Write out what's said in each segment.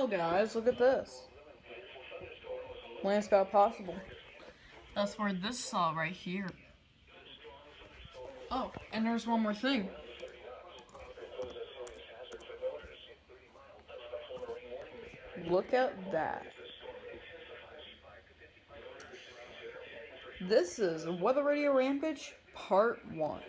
hell, guys, look at this. Landspout possible. That's where this saw right here. Oh, and there's one more thing. Look at that. This is Weather Radio Rampage Part 1.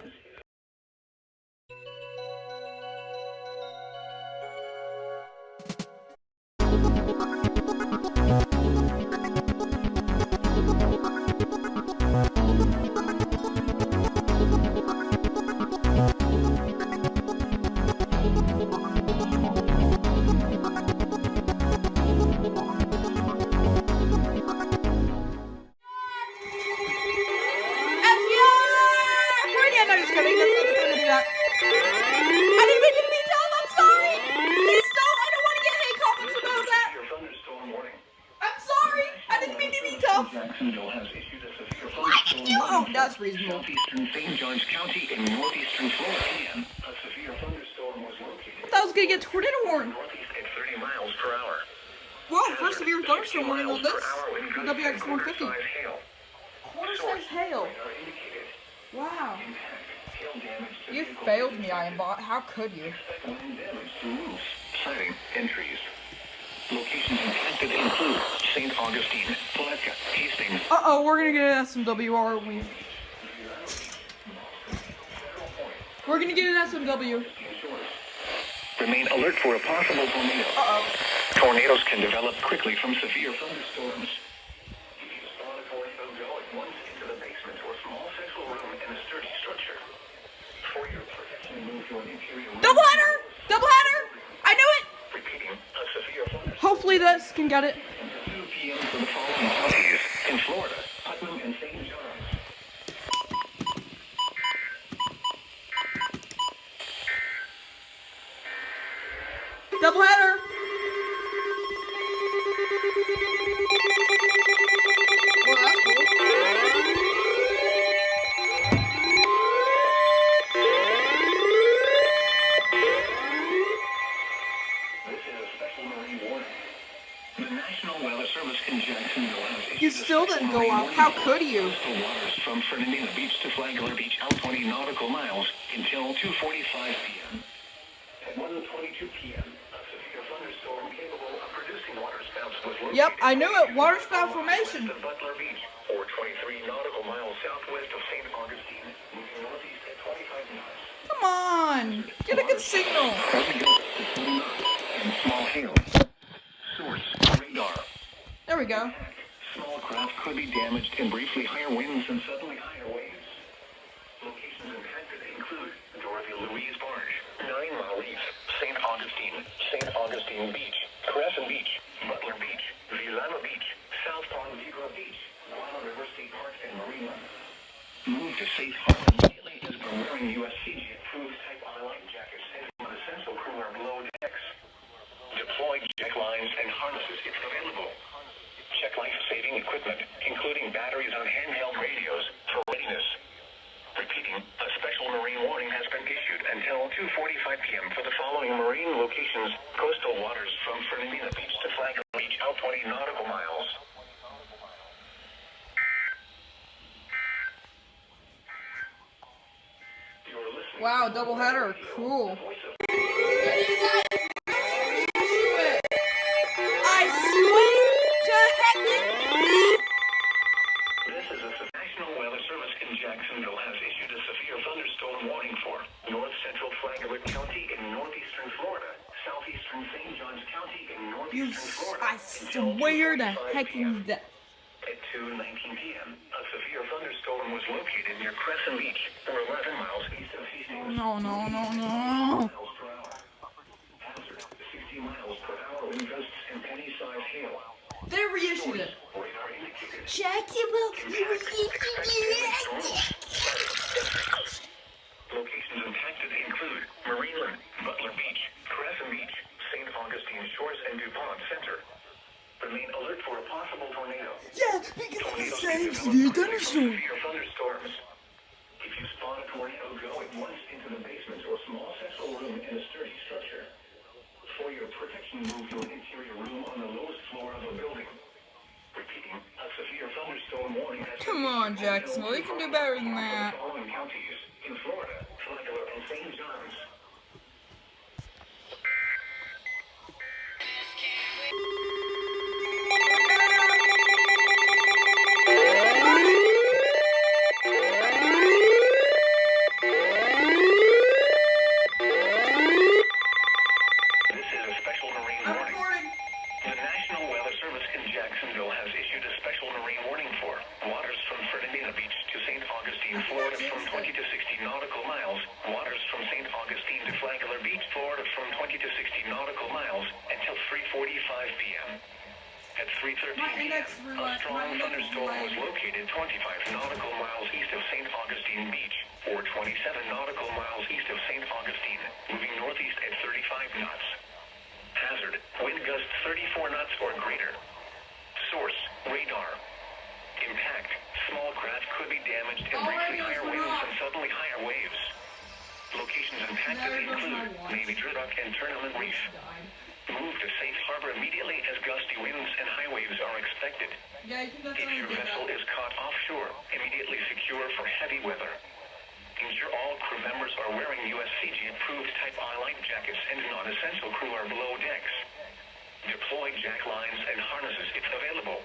That's reasonable. Southeastern St. Johns County in northeastern Florida PM. A severe thunderstorm was located. I thought I was gonna get tornado warning. Northeast at 30 miles per hour. Whoa, first severe thunderstorm warning on this. WX 150. Quarter-size hail. Wow. You failed me, Ironbot. How could you? Sighting entries. Locations impacted include St. Augustine, Palatka, Hastings. Uh-oh, we're gonna get an SMW, aren't we? We're gonna get an SMW. Remain alert for a possible tornado. Uh-oh. Tornadoes can develop quickly from severe thunderstorms. If you spot a tornado, go at once into the basement or small central room in a sturdy structure. For your protection, move your interior room. Double header! Double header! I knew it! Repeating, a severe thunderstorm. Hopefully this can get it. 2 p.m. for the following counties in Florida, Putnam and St. Johns. Double header! Well, that's cool. This is a special marine warning. The National Weather Service in Jacksonville has You still didn't go off. How could you? coastal waters from Fernandina Beach to Flagler Beach out 20 nautical miles until 2:45 p.m. At 1:22 p.m., a severe thunderstorm capable of producing waterspouts was located. Yep, I knew it. Waterspout formation. Of Butler Beach, or 23 nautical miles southwest of St. Augustine, moving northeast at 25 knots. Come on. Get a good signal. And small hail. Source, radar. There we go. Small craft could be damaged in briefly higher winds and suddenly higher waves. Locations impacted include Dorothy Louise Barge, 9 Mile Reef, St. Augustine Beach, Crescent Beach, Butler Beach, Villano Beach, South Palm Beach, Wild River State Park, and Marineland. Move to safe harbor immediately as per wearing USCG-approved type I life jackets and essential crew are below decks. Deploy jack lines and harnesses if available. Check life-saving equipment, including batteries on handheld radios, for readiness. Repeating, a special marine warning has been issued until 2:45 p.m. for the following marine locations: coastal waters from Fernandina Beach to Flagler Beach out 20 nautical miles. Wow, double header. Cool. National Weather Service in Jacksonville has issued a severe thunderstorm warning for north central Flagler County in northeastern Florida, southeastern St. Johns County in northeastern Florida. I swear to hecking that. At 2:19 p.m., a severe thunderstorm was located near Crescent Beach, or 11 miles east of Hastings. No. Miles per hour. Hazard, 60 miles per hour wind gusts and penny-sized hail. They reissued it. Radar indicated. Jackie will Locations impacted include Marineland, Butler Beach, Crescent Beach, St. Augustine Shores, and DuPont Center. Remain alert for a possible tornado. Yeah, because Tornadoes the can same develop severe quickly from thunderstorm. severe thunderstorms. If you spot a tornado, go at once into the basement or small central room in a sturdy structure. For your protection, move to an interior room Come on, Jacksonville. You can do better than that. Following counties in Florida, Flagler, and St. John's. This is a special marine I'm warning. recording. The National Weather Service in Jacksonville has issued a special marine warning for waters from Fernandina Beach to St. Augustine, Florida from 20 to 60 nautical miles, waters from St. Augustine to Flagler Beach, Florida from 20 to 60 nautical miles until 3:45 p.m. At 3:13 My p.m., index a strong thunderstorm was located 25 nautical miles east of St. Augustine Beach, or 27 nautical miles east of St. Augustine, moving northeast at 35 knots. Hazard, wind gusts 34 knots or greater. Source, radar. Impact, small craft could be damaged and briefly higher winds and suddenly higher waves. Locations impacted include Navy Drydock and Tournament Reef. Move to safe harbor immediately as gusty winds and high waves are expected. Yeah, you can If definitely your do vessel that. is caught offshore, immediately secure for heavy weather. Ensure all crew members are wearing USCG-approved Type I life jackets and non-essential crew are below decks. Deploy jack lines and harnesses if available.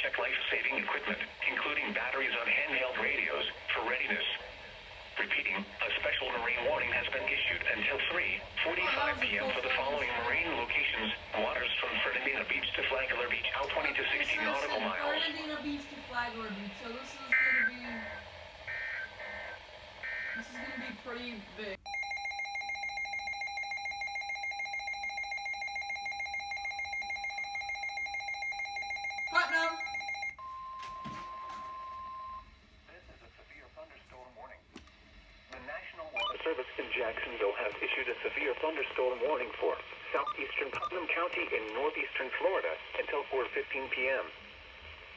Check life-saving equipment, including batteries on handheld radios, for readiness. Repeating, a special marine warning has been issued until 3:45 p.m. for the following marine locations: waters from Fernandina Beach to Flagler Beach, out 20 to 60 nautical miles. Fernandina Beach to Flagler Beach, so this is gonna be pretty big. Putnam. This is a severe thunderstorm warning. The National Weather Service in Jacksonville has issued a severe thunderstorm warning for southeastern Putnam County in northeastern Florida until 4:15 p.m.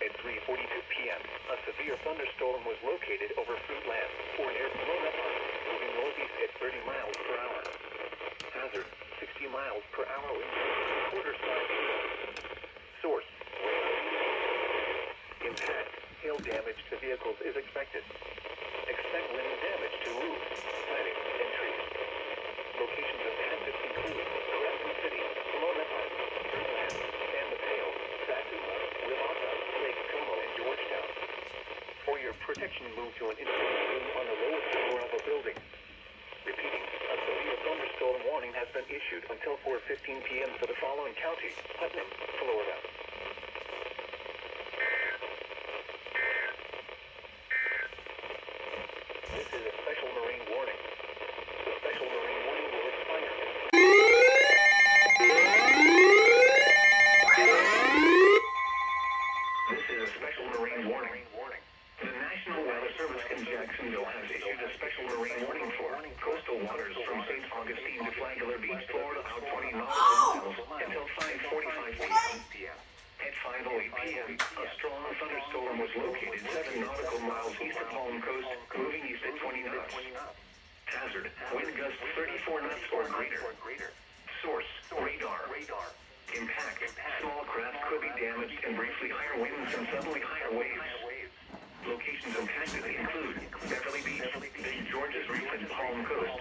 At 3:42 p.m., a severe thunderstorm was located over Fruitland or near Pomona Park, moving northeast at 30 miles per hour. Hazard, 60 miles per hour wind, quarter-size hail. Source, impact, hail damage to vehicles is expected. Expect wind damage to roofs, siding, and trees. Locations impacted include Crescent City, Pomona Park, Fruitland, San Mateo, Satsuma, Willamette, Lake Como, and Georgetown. For your protection, move to an insulated room on the lowest floor of a building. Repeating, a severe thunderstorm warning has been issued until 4:15 p.m. for the following counties: Putnam, Florida. This is a special marine warning. The special marine warning will expire. This is a special marine warning. The National Weather Service in Jacksonville has issued a special marine warning for coastal waters from St. Augustine to Flagler Beach, Florida, out 20 nautical miles until 5:45 p.m. At 5:08 p.m., a strong thunderstorm was located 7 nautical miles east of Palm Coast, moving east at 20 knots. Hazard, wind gusts 34 knots or greater. Source, radar. Impact, small craft could be damaged and briefly higher winds and suddenly higher waves. Locations impacted include Beverly Beach, St. George's Reef, and Palm Coast.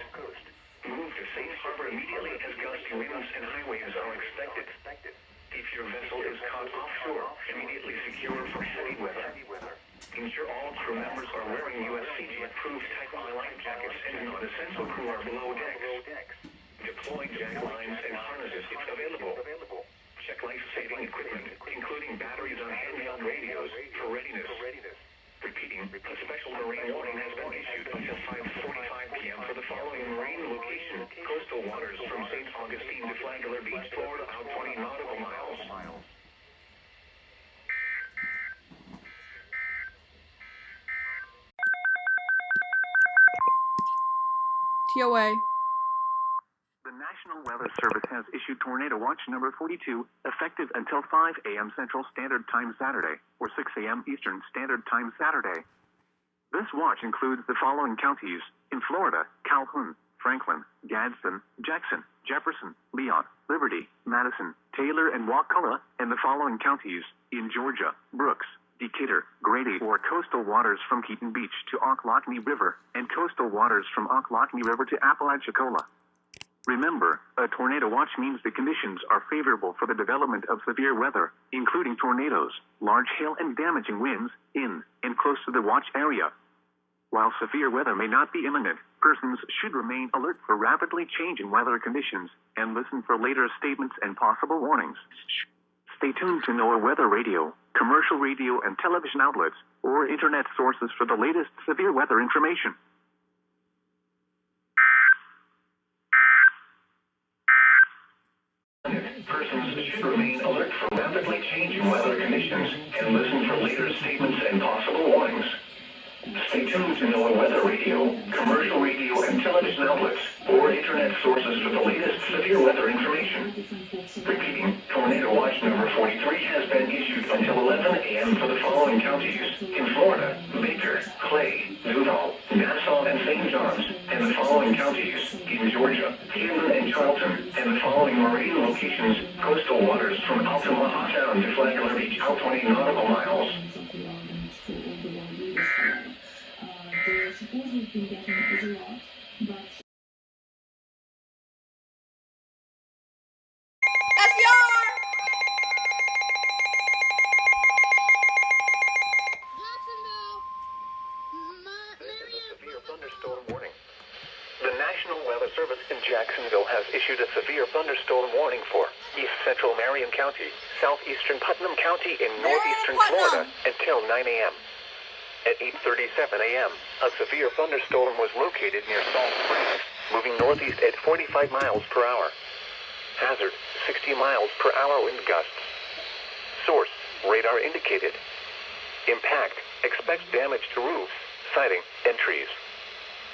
Move to safe harbor immediately as gusty winds and high waves are expected. If your vessel is caught offshore, immediately secure for heavy weather. Ensure all crew members are wearing USCG-approved Type I life jackets and non-essential crew are below decks. Deploy jack lines and harnesses if available. Check life-saving equipment, including batteries on handheld radios, for readiness. Repeating, a special marine warning has been issued until 5:45 p.m. for the following marine location: coastal waters from St. Augustine to Flagler Beach, Florida, out 20 nautical miles. TOA. The National Weather Service has issued Tornado Watch number 42, effective until 5 a.m. Central Standard Time Saturday, or 6 a.m. Eastern Standard Time Saturday. This watch includes the following counties: in Florida, Calhoun, Franklin, Gadsden, Jackson, Jefferson, Leon, Liberty, Madison, Taylor, and Wakulla, and the following counties: in Georgia, Brooks, Decatur, Grady, or coastal waters from Keaton Beach to Ocklackney River, and coastal waters from Ocklackney River to Apalachicola. Remember, a tornado watch means the conditions are favorable for the development of severe weather, including tornadoes, large hail and damaging winds, in and close to the watch area. While severe weather may not be imminent, persons should remain alert for rapidly changing weather conditions and listen for later statements and possible warnings. Stay tuned to NOAA weather radio, commercial radio and television outlets, or internet sources for the latest severe weather information. Persons should remain alert for rapidly changing weather conditions and listen for later statements and possible warnings. Stay tuned to NOAA weather radio, commercial radio and television outlets, or internet sources for the latest severe weather information. Repeating, Tornado Watch number 43 has been issued until 11 a.m. for the following counties in Florida: Baker, Clay, Duval, Nassau, and St. John's, and the following counties in Georgia: Camden and Charlton, and the following marine locations: coastal waters from Altamaha Sound to Flagler Beach, out 20 nautical miles. The support we've been getting is a lot, but... SVR! This is a severe thunderstorm warning. The National Weather Service in Jacksonville has issued a severe thunderstorm warning for East Central Marion County, Southeastern Putnam County in northeastern Florida until 9 a.m. At 8:37 a.m., a severe thunderstorm was located near Salt Springs, moving northeast at 45 miles per hour. Hazard, 60 miles per hour wind gusts. Source, radar indicated. Impact, expect damage to roofs, siding, and trees.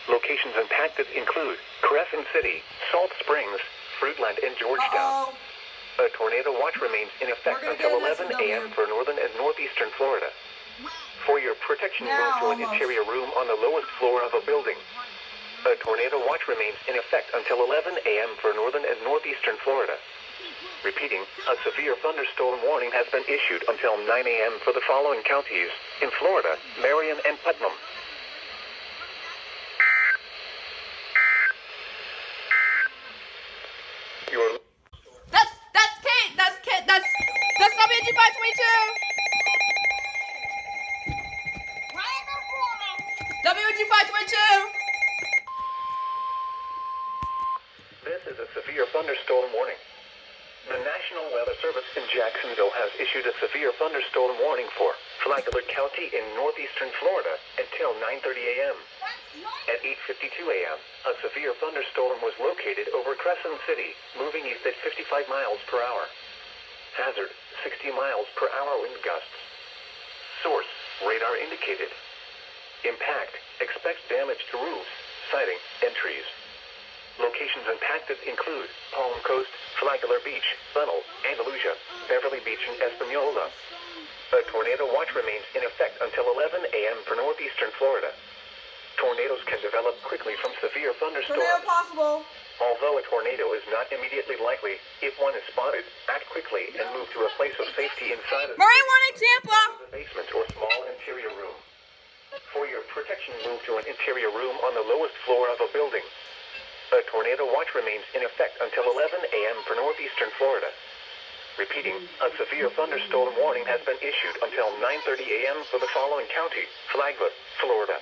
Locations impacted include Crescent City, Salt Springs, Fruitland, and Georgetown. A tornado watch remains in effect until 11 a.m. for northern and northeastern Florida. For your protection, move to an interior room on the lowest floor of a building. A tornado watch remains in effect until 11 a.m. for northern and northeastern Florida. Repeating, a severe thunderstorm warning has been issued until 9 a.m. for the following counties in Florida: Marion and Putnam. That's WG 522. WG 522. This is a severe thunderstorm warning. The National Weather Service in Jacksonville has issued a severe thunderstorm warning for Flagler County in northeastern Florida until 9:30 a.m. At 8:52 a.m., a severe thunderstorm was located over Crescent City, moving east at 55 miles per hour. Hazard, 60 miles per hour wind gusts. Source, radar indicated. Impact, expect damage to roofs, siding, and trees. Locations impacted include Palm Coast, Flagler Beach, Funnel, Andalusia, Beverly Beach, and Espanola. A tornado watch remains in effect until 11 a.m. for northeastern Florida. Tornadoes can develop quickly from severe thunderstorms. Tornado possible. Although a tornado is not immediately likely, if one is spotted, act quickly and move to a place of safety inside Marine warning, Tampa. the basement or small interior room. For your protection, move to an interior room on the lowest floor of a building. A tornado watch remains in effect until 11 a.m. for northeastern Florida. Repeating, a severe thunderstorm warning has been issued until 9:30 a.m. for the following county: Flagler, Florida.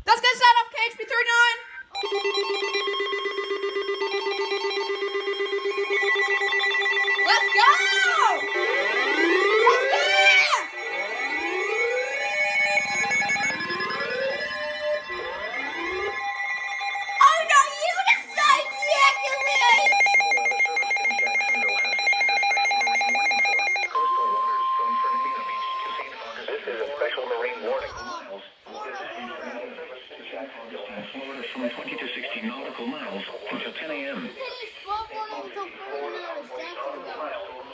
Let's get set up, KHP 39. Let's go! Oh no, you decide to ejaculate! This is a special marine warning. From 20 to 60 nautical miles until 10 a.m.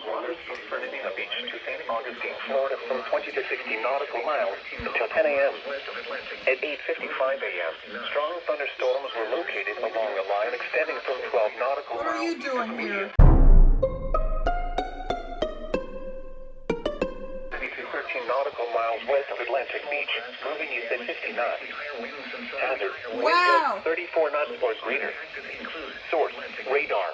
Waters from Fernandina Beach to St. Augustine, Florida, from 20 to 60 nautical miles until 10 a.m. At 8:55 a.m., strong thunderstorms were located along a line extending from 12 nautical miles. What are you doing here? miles west of Atlantic Beach, moving east at 50 knots. Hazard, wind Wow. gusts 34 knots or greater. Source, radar.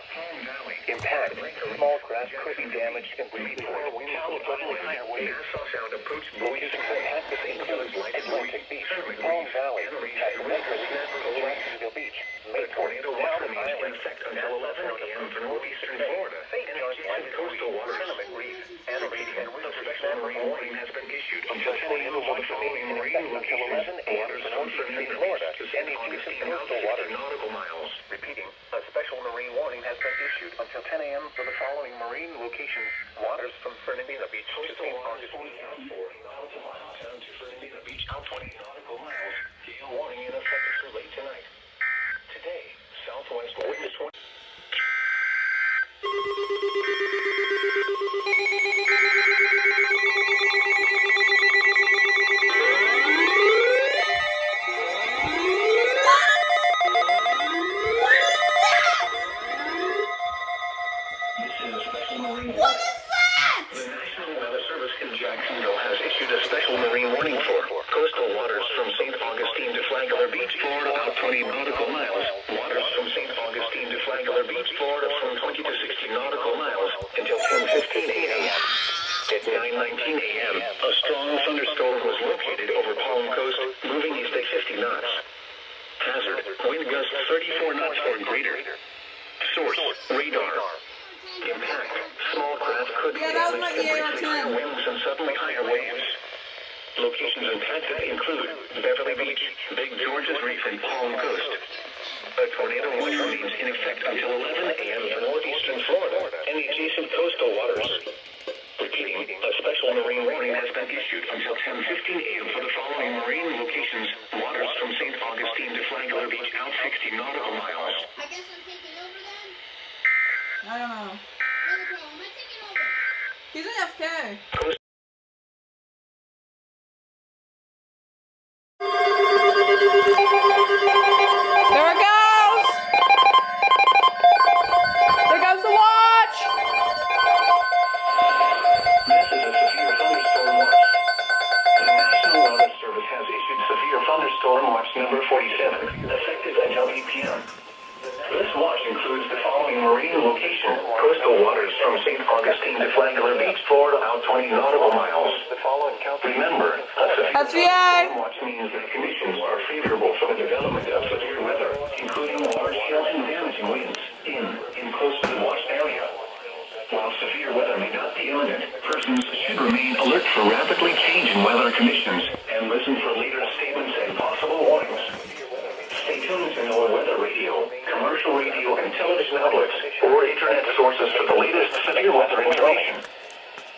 Impact, small craft could be damaged and briefly higher winds and suddenly higher waves. Locations impacted include Atlantic Beach, Palm Valley, Jacksonville Beach, Mayport, Talbot Island, until 11 a.m. for northeastern Florida, St. John's Island, coastal waters, Tenement Reef, and Arabian. A special marine warning has been issued until 10 a.m. for the following marine locations. Waters from northeastern Florida to St. Augustine coastal waters, nautical miles. Repeating, a special marine warning has been issued until 10 a.m. for the following marine locations. Waters from Fernandina Beach to St. Augustine. Down to Fernandina Beach, out 20 nautical miles. Gale warning in effect through late tonight. Today, southwest wind is 20. Jacksonville has issued a special marine warning for coastal waters from St. Augustine to Flagler Beach, Florida, about 20 nautical miles. Waters from St. Augustine to Flagler Beach, Florida, from 20 to 60 nautical miles until 10:15 a.m. At 9:19 a.m., a strong thunderstorm was located over Palm Coast, moving east at 50 knots. Hazard, wind gusts 34 knots or greater. Source, radar. Impact, small craft could be damaged and briefly higher winds and suddenly higher waves. Locations impacted include Beverly Beach, Big George's Reef, and Palm Coast. A tornado warning remains in effect until 11 a.m. for northeastern Florida and the adjacent coastal waters. Repeating, a special marine warning has been issued until 10:15 a.m. for the following marine locations. Waters from St. Augustine to Flagler Beach, out 60 nautical miles. I guess I'm taking over then? I don't know. No, bro, am I taking over? He's an FK. There it goes! There goes the watch! This is a severe thunderstorm watch. The National Weather Service has issued severe thunderstorm watch number 47, effective until 8 p.m. This watch includes the following marine location: coastal waters from St. Augustine to Flagler Beach, Florida, out 20 nautical miles. Remember, a severe thunderstorm watch means that conditions are favorable for the development of severe weather, including large hail and damaging winds in close to the watched area. While severe weather may not be imminent, persons should remain alert for rapidly changing weather conditions and listen for later statements and possible warnings. Stay tuned to NOAA Weather Radio, commercial radio and television outlets, or internet sources for the latest severe weather information.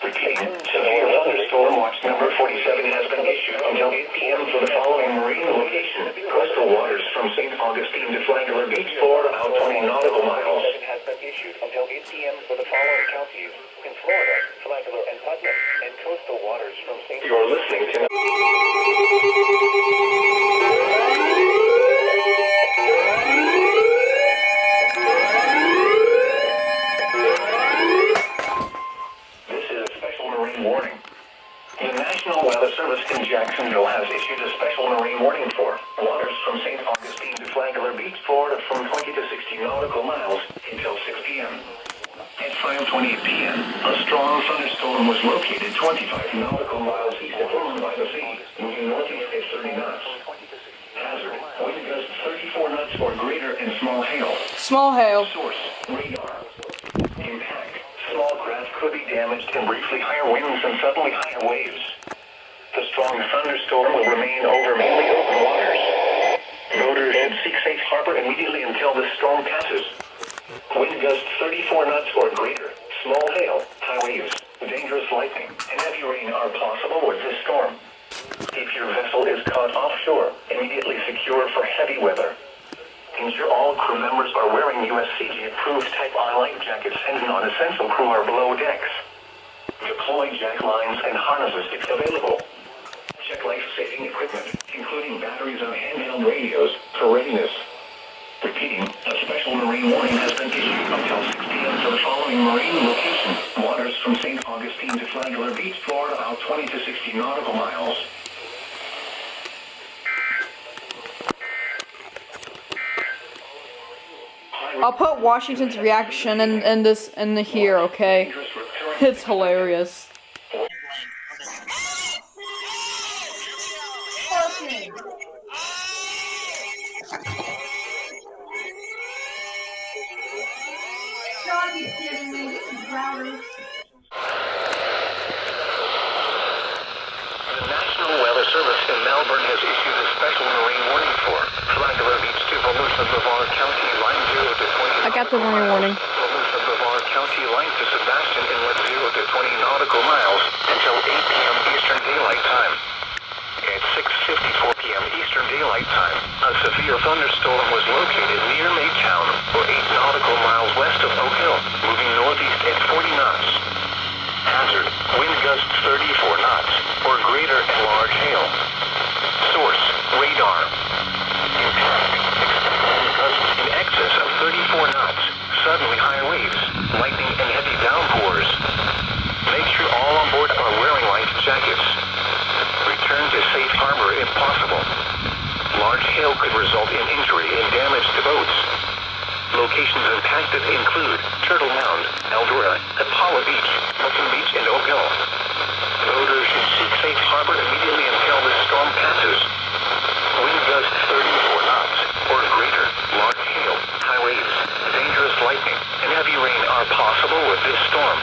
Repeating, severe thunderstorm watch number 47 has been issued until 8 p.m. for the following marine location: coastal waters from St. Augustine to Flagler Beach, Florida, out 20 nautical miles. Has been issued until 8 p.m. for the following counties in Florida: Flagler and Putnam, and coastal waters from St. You're listening to warning. The National Weather Service in Jacksonville has issued a special marine warning for waters from St. Augustine to Flagler Beach, Florida, from 20 to 60 nautical miles until 6 p.m. At 5:28 p.m., a strong thunderstorm was located 25 nautical miles east of Rome by the sea, moving northeast at 30 knots. Hazard, wind gusts 34 knots or greater, and small hail. Small hail. Source, radar. Impact, small craft could be damaged and briefly higher winds and suddenly higher waves. The strong thunderstorm will remain over mainly open waters. Boaters should seek safe harbor immediately until this storm passes. Wind gusts 34 knots or greater, small hail, high waves, dangerous lightning, and heavy rain are possible with this storm. If your vessel is caught offshore, immediately secure for heavy weather. Ensure all crew members are wearing USCG-approved Type I life jackets, and non-essential crew are below decks. Deploy jack lines and harnesses if available. Check life-saving equipment, including batteries and handheld radios, for readiness. Repeating, a special marine warning has been issued until 6 p.m. for the following marine locations. Waters from St. Augustine to Flagler Beach, Florida, about 20 to 60 nautical miles. I'll put Washington's reaction in here, okay? It's hilarious. Gotta be kidding me, this is louder. The National Weather Service in Melbourne has issued a special marine warning for Flagler Beach to Volusia, Brevard County, line 0 to 20. I got the marine warning. Volusia, Brevard County, line to Sebastian, inlet 0 to 20 nautical miles until 8 p.m. Eastern Daylight Time. At 6:54 p.m. Eastern Daylight Time, a severe thunderstorm was located near Maytown, or 8 nautical miles west of Oak Hill, moving northeast at 40 knots. Hazard, wind gusts 34 knots, or greater and large hail. Source, radar. Impact, expect wind gusts in excess of 34 knots, suddenly high waves, lightning and heavy downpours. Make sure all on board are wearing life jackets. Return to safe harbor if possible. Large hail could result in injury and damage to boats. Locations impacted include Turtle Mound, Eldora, Apollo Beach, Milton Beach, and Oak Hill. Boaters should seek safe harbor immediately until the storm passes. Wind gusts 34 knots or greater, large hail, high waves, dangerous lightning, and heavy rain are possible with this storm.